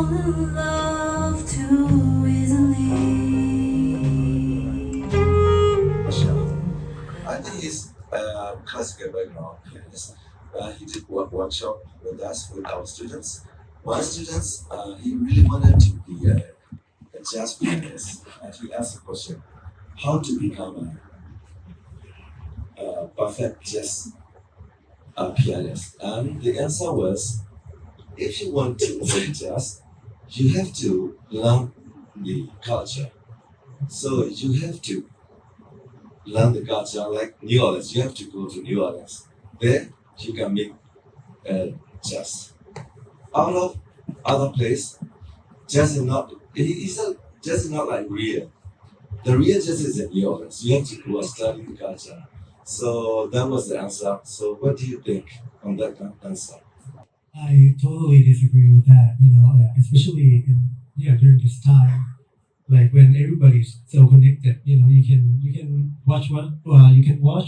fall in love too easily. Sure. I think he's a classical background pianist. He did workshop with us, with our students. One student, he really wanted to be a jazz pianist. And he asked the question, how to become a perfect jazz pianist? And the answer was, if you want to play jazz, you have to learn the culture. So you have to learn the culture like New Orleans. You have to go to New Orleans. There you can make jazz. Out of other place, jazz is not. Jazz is not like real. The real jazz is in New Orleans. You have to go and study the culture. So that was the answer. So what do you think on that answer? I totally disagree with that. Especially during this time, like when everybody's so connected. You can watch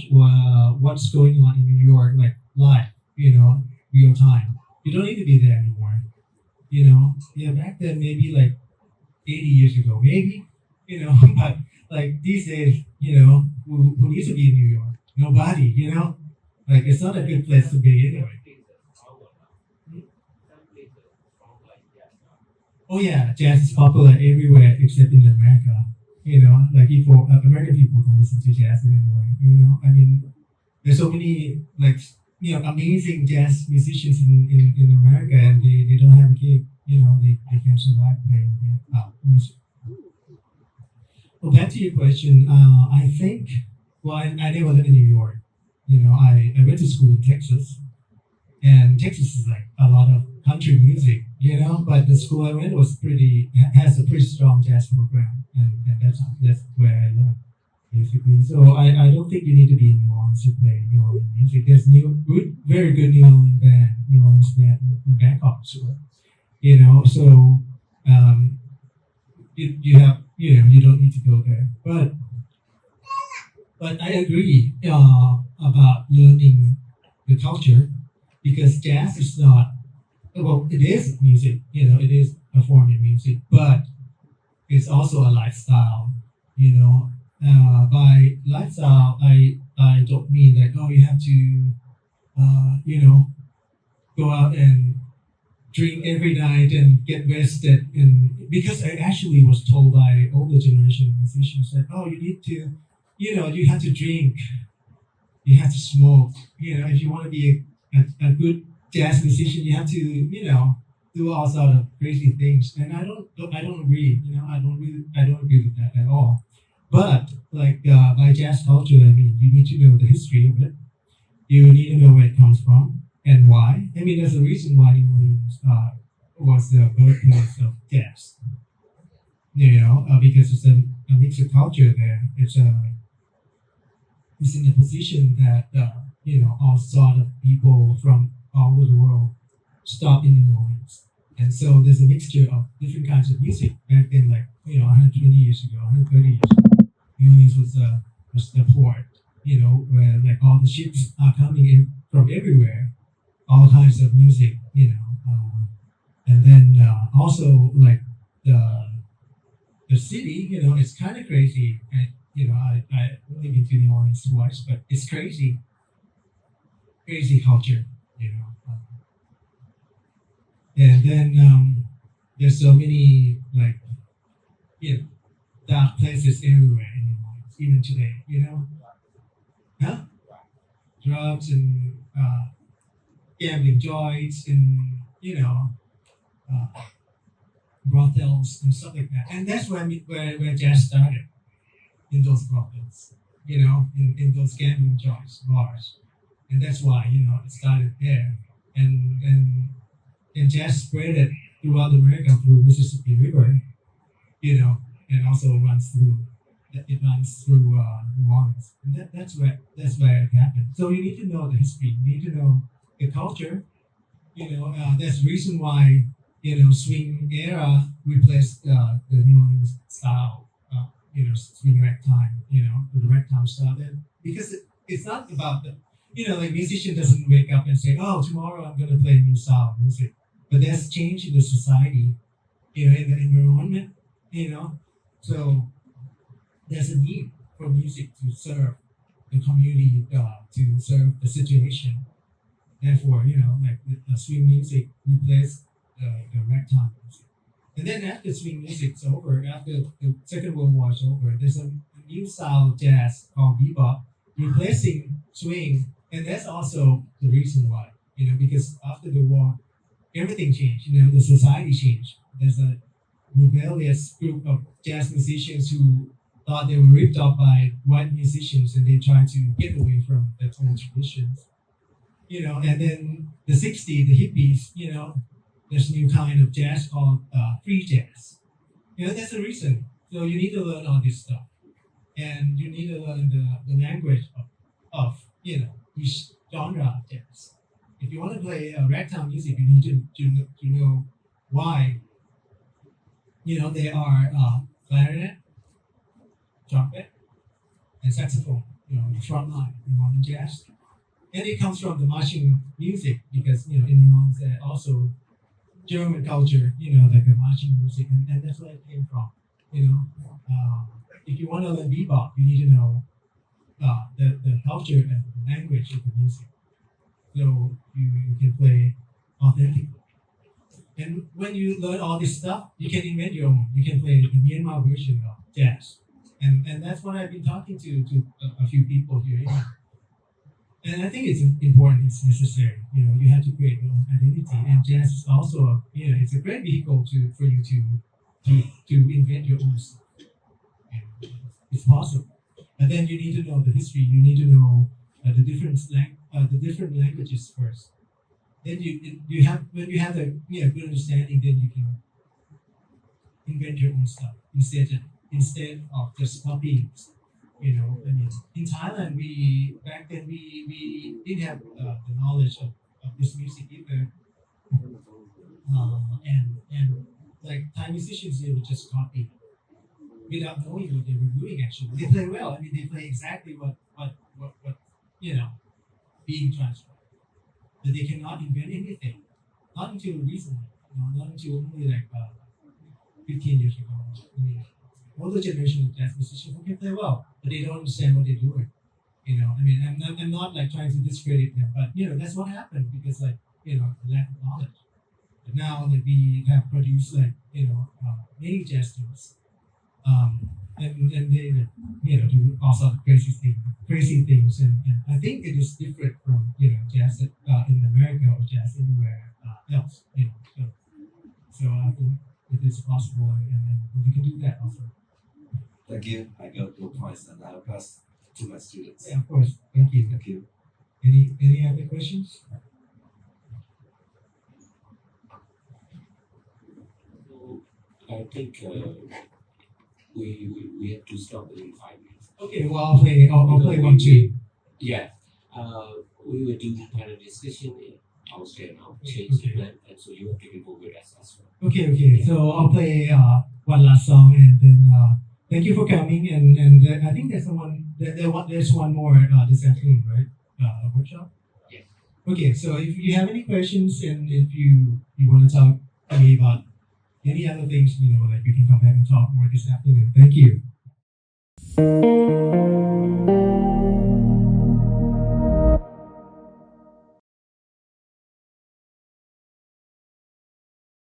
what's going on in New York like live. Real time. You don't need to be there anymore. Back then maybe like 80 years ago, maybe. But like these days, who needs to be in New York? Nobody. Like it's not a good place to be anyway. Oh yeah, jazz is popular everywhere except in America. Like American people don't listen to jazz anymore. I mean, there's so many like amazing jazz musicians in America, and they don't have a gig. They can't survive playing music. Well, back to your question, I think. Well, I never lived in New York. I went to school in Texas, and Texas is like a lot of country music. But the school I went has a pretty strong jazz program, and that's where I learned basically. So I don't think you need to be in New Orleans to play New Orleans music. There's very good New Orleans band in Bangkok, so So you have you don't need to go there, but I agree about learning the culture because jazz is not. Well, it is music, it is a form of music, but it's also a lifestyle, By lifestyle, I don't mean like, oh, you have to, go out and drink every night and get wasted. Because I actually was told by older generation musicians that, oh, you need to, you have to drink, you have to smoke, if you want to be a good jazz musician, you have to, do all sort of crazy things, and I don't agree. I don't agree with that at all. But like by jazz culture, I mean, you need to know the history of it. You need to know where it comes from and why. I mean, there's a reason why New Orleans was the birthplace of jazz. Because it's a mix of culture there. It's in a position that all sort of people from all over the world stop in New Orleans. And so there's a mixture of different kinds of music back then, like 120 years ago, 130 years ago. New Orleans was the port, where like all the ships are coming in from everywhere, all kinds of music, and then also like the city, it's kind of crazy. And I only been to New Orleans twice, but it's crazy culture. And then there's so many like dark places everywhere in New Orleans, even today. Drugs and gambling joints and brothels and stuff like that. And that's where jazz started, in those brothels, in those gambling joints, bars. And that's why it started there, and jazz spread it throughout America through Mississippi River, and also runs through New Orleans, and that's where it happened. So you need to know the history, you need to know the culture. That's the reason why swing era replaced the New Orleans style, swing ragtime, the ragtime style, because it's not about the like musician doesn't wake up and say, oh, tomorrow I'm going to play a new style of music. But there's change in the society, in the environment, So there's a need for music to serve the community, to serve the situation. Therefore, the swing music replaced the ragtime music. And then after swing music's over, after the Second World War is over, there's a new style of jazz called bebop replacing swing, and that's also the reason why. Because after the war, everything changed. The society changed. There's a rebellious group of jazz musicians who thought they were ripped off by white musicians, and they tried to get away from their own traditions. And then the '60s, the hippies, there's a new kind of jazz called free jazz. That's the reason. So you need to learn all this stuff, and you need to learn the language of each genre of jazz. If you want to play ragtime music, you need to know why. They are clarinet, trumpet, and saxophone. The front line in modern jazz. And it comes from the marching music because in New Orleans there also German culture, like the marching music, and that's where it came from. If you want to learn bebop, you need to know the culture and the language of the music, so you can play authentically. And when you learn all this stuff, you can invent your own. You can play the Myanmar version of jazz, and that's what I've been talking to a few people here. And I think it's important, it's necessary. You have to create your own identity. And jazz is also, it's a great vehicle for you to invent your own stuff. And it's possible. But then you need to know the history. You need to know the different languages first. Then when you have a good understanding, then you can invent your own stuff instead of just copying. In Thailand, back then we didn't have the knowledge of this music either, and like Thai musicians, they would just copy without knowing what they were doing. Actually, they play well. They play exactly what being transcribed, but they cannot invent anything. Not until recently, not until only like 15 years ago. Older generation of jazz musicians who can play well, but they don't understand what they're doing. I'm not like trying to discredit them, but that's what happened because the lack of knowledge. But now that we have produced many jazz stars, and they do all sorts of crazy things, and I think it is different from jazz in America or jazz anywhere else. So I think it is possible, and we can do that also. Thank you. I got your points, and I'll pass to my students. Yeah, of course. Thank you. Thank you. Any other questions? So I think we have to stop in 5 minutes. Okay. Well, I'll play one too. Yeah. We will do panel discussion in Australia now. Change the plan, and so you have to involve with us as well. Okay. So I'll play one last song, and then thank you for coming. And I think there's one more this afternoon, right? A workshop. Yes. Okay. So if you have any questions, and if you want to talk to me about any other things, we can come back and talk more this afternoon. Thank you.